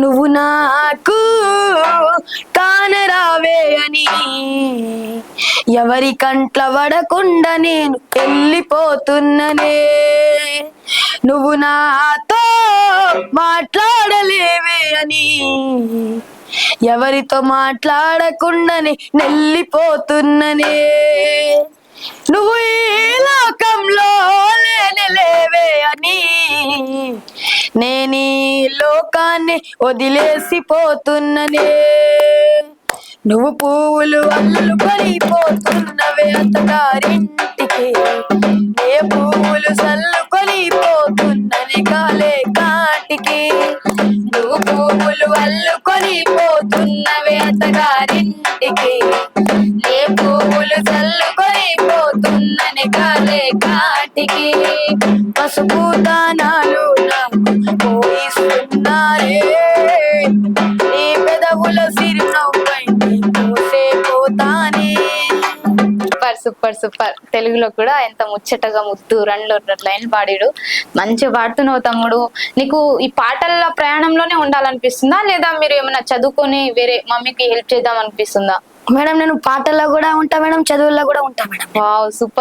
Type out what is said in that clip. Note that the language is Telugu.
నువ్వు నాకు కానరావే అని ఎవరి కంట్ల పడకుండా నేను వెళ్ళిపోతున్ననే. నువ్వు నాతో మాట్లాడలేవే అని ఎవరితో మాట్లాడకుండానే వెళ్ళిపోతున్ననే. నువ్వు ఈ లోకంలో లేనే అని నేను ఈ లోకాన్ని వదిలేసిపోతున్ననే. నువ్వు పువ్వులు అల్లుకొని పోతున్నవే అత్తగారింటికి, ఏ పువ్వులు చల్లుకొని పోతున్నని కాలే కాటికి. నువ్వు పువ్వులు అల్లుకొని పోతున్నవే అత్తగారింటికి, ఏ పువ్వులు చల్లుకొని పోతున్నని కాలే కాటికి. పసుపు దానాలు నాకు పోయిస్తున్నారే, నీ పెదవుల సిరినవ్వై పోసే పోతానే. Super super super. తెలుగులో కూడా ఎంత ముచ్చటగా ముద్దు రెండు లైన్ పాడాడు. మంచిగా పాడుతున్నావు తమ్ముడు. నీకు ఈ పాటల ప్రయాణంలోనే ఉండాలనిపిస్తుందా, లేదా మీరు ఏమైనా చదువుకొని వేరే మమ్మీకి హెల్ప్ చేద్దాం అనిపిస్తుందా? మేడం నేను పాటల్లో కూడా ఉంటా మేడం, చదువుల్లో కూడా ఉంటా మేడం. Wow super.